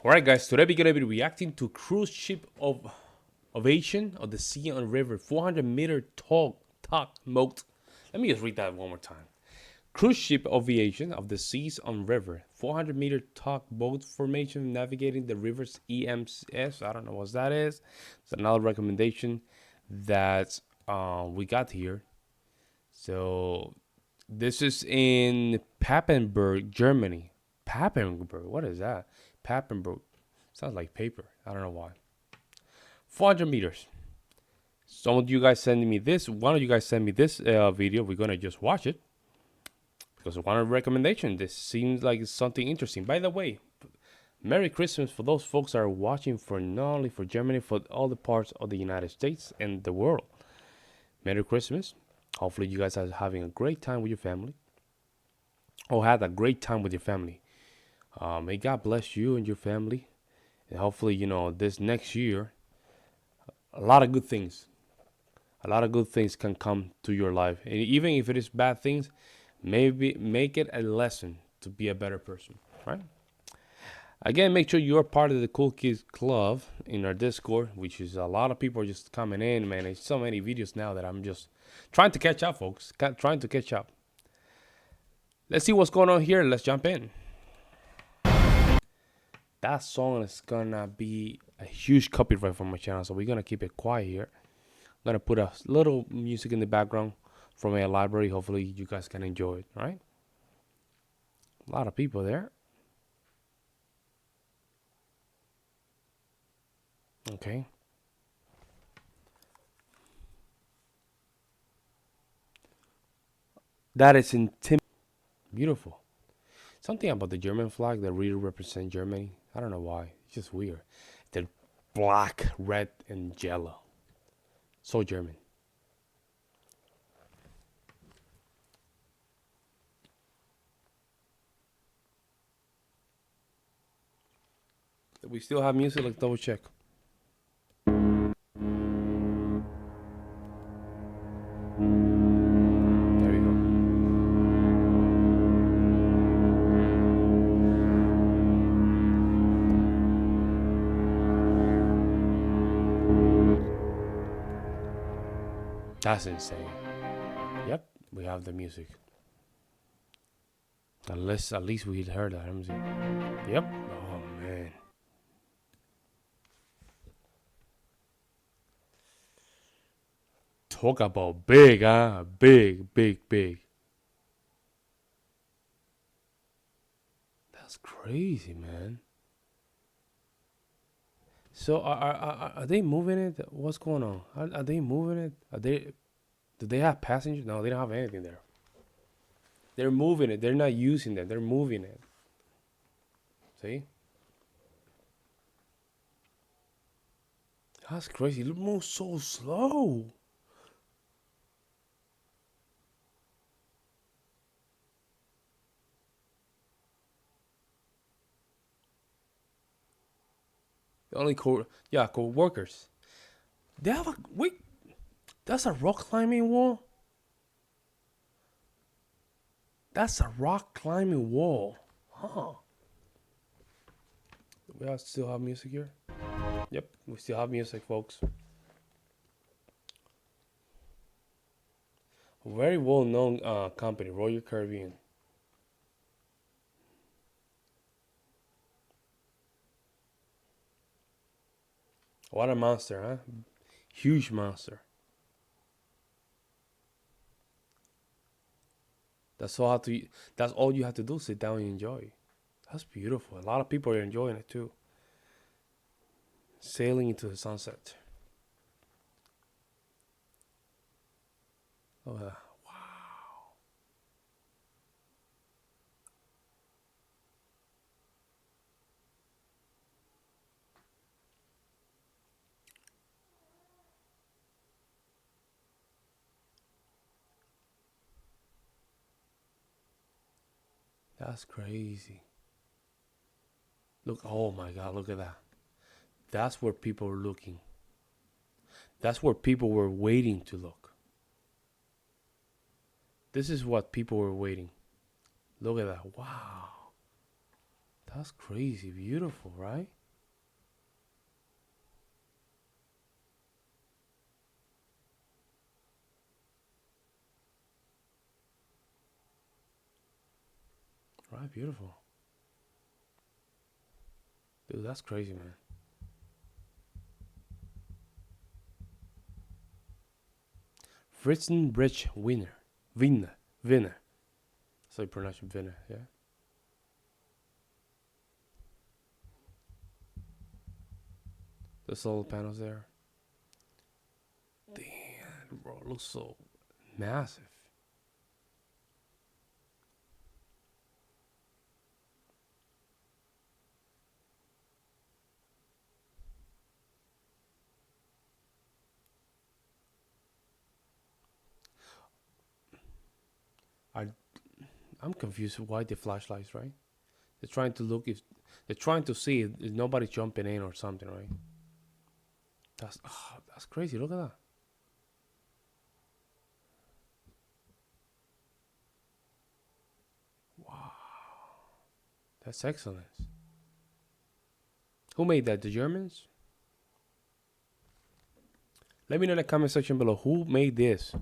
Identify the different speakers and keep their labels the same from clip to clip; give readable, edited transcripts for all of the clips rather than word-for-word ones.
Speaker 1: Alright guys, today we're gonna be reacting to cruise ship of Ovation of the sea and river, 400-meter tall moat. Let me just read that one more time. Cruise ship Ovation of the seas on river, 400-meter tall boat formation navigating the river's EMS. I don't know what that is. It's another recommendation that we got here. So this is in Papenburg, Germany. Papenburg, what is that? Papenburg. Sounds like paper. I don't know why. 400 meters. Some of you guys send me this. One of you guys send me this video. We're gonna just watch it because I want a recommendation. This seems like it's something interesting. By the way, Merry Christmas for those folks that are watching for not only for Germany, for all the parts of the United States and the world. Merry Christmas. Hopefully you guys are having a great time with your family. Or had a great time with your family. May God bless you and your family. And hopefully, this next year, a lot of good things can come to your life. And even if it is bad things, maybe make it a lesson to be a better person, right? Again, make sure you're part of the Cool Kids Club in our Discord, which is a lot of people are just coming in, man. There's so many videos now that I'm just trying to catch up, folks. Trying to catch up. Let's see what's going on here. Let's jump in. That song is gonna be a huge copyright from my channel, so we're gonna keep it quiet here. I'm gonna put a little music in the background from my library. Hopefully you guys can enjoy it, right? A lot of people there. Okay. That is beautiful. Something about the German flag that really represents Germany. I don't know why. It's just weird. They're black, red, and yellow. So German. We still have music. Let's double check. There we go. That's insane. Yep, we have the music. At least we heard that. Let me see. Yep. Oh man. Talk about big, huh? Big, big, big. That's crazy, man. So are they moving it? What's going on? Are they moving it? Do they have passengers? No, they don't have anything there. They're moving it. They're not using it. They're moving it. See? That's crazy. It moves so slow. The only co-workers. They have a wait. That's a rock climbing wall. That's a rock climbing wall. Huh. We still have music here? Yep, we still have music, folks. A very well-known company, Royal Caribbean. What a monster, huh? Huge monster. That's all you have to do, sit down and enjoy. That's beautiful. A lot of people are enjoying it too. Sailing into the sunset. Oh, wow. That's crazy. Look, oh my God, look at that. That's where people were looking. That's where people were waiting to look. This is what people were waiting. Look at that. Wow. That's crazy beautiful, right? Right, beautiful. Dude, that's crazy, man. Fritzenbridge winner. Winner. So you pronounce it winner, yeah? The solar panels there. Damn, bro, it looks so massive. I I'm confused why the flashlights, right? They're trying to look if they're trying to see if nobody jumping in or something, right? That's crazy. Look at that. Wow, that's excellent. Who made that? The Germans? Let me know in the comment section below who made this.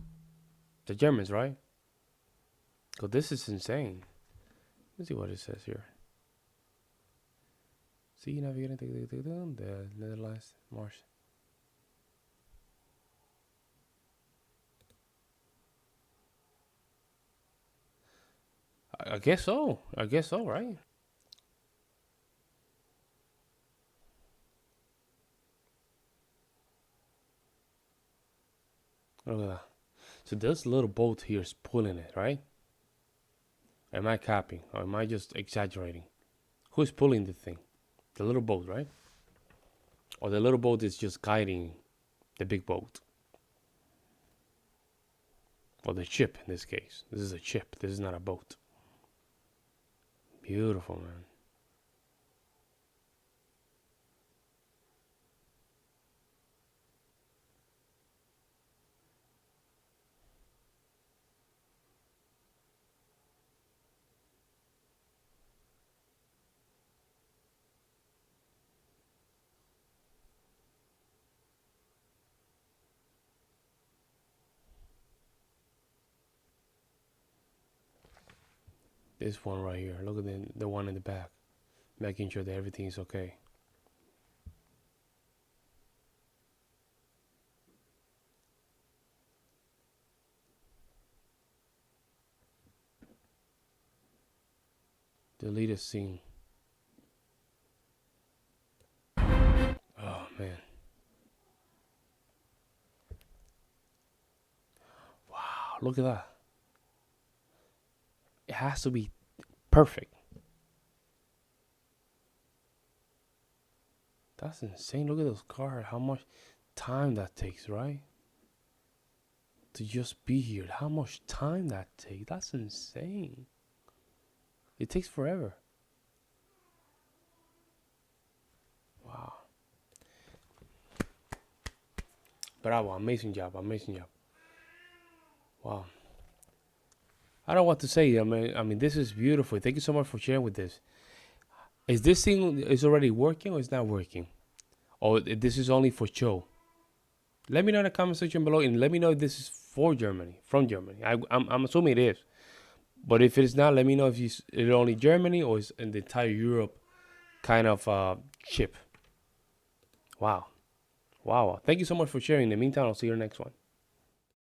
Speaker 1: The Germans, right? Because this is insane. Let's see what it says here. See, navigating the Netherlands, Mars. I guess so. I guess so, right? Look at that. So this little boat here is pulling it, right? Am I capping or am I just exaggerating? Who's pulling the thing? The little boat, right? Or the little boat is just guiding the big boat? Or the ship in this case. This is a ship. This is not a boat. Beautiful, man. This one right here. Look at the one in the back. Making sure that everything is okay. Delete a scene. Oh, man. Wow, look at that. It has to be perfect. That's insane. Look at those cars. How much time that takes, right? To just be here. How much time that takes. That's insane. It takes forever. Wow. Bravo. Amazing job. Amazing job. Wow. I don't know what to say. I mean, this is beautiful. Thank you so much for sharing with this. Is this thing is already working or is not working? Or this is only for show? Let me know in the comment section below and let me know if this is for Germany, from Germany. I'm assuming it is. But if it is not, let me know if it's only Germany or it's in the entire Europe kind of chip. Wow. Wow. Thank you so much for sharing. In the meantime, I'll see you in the next one.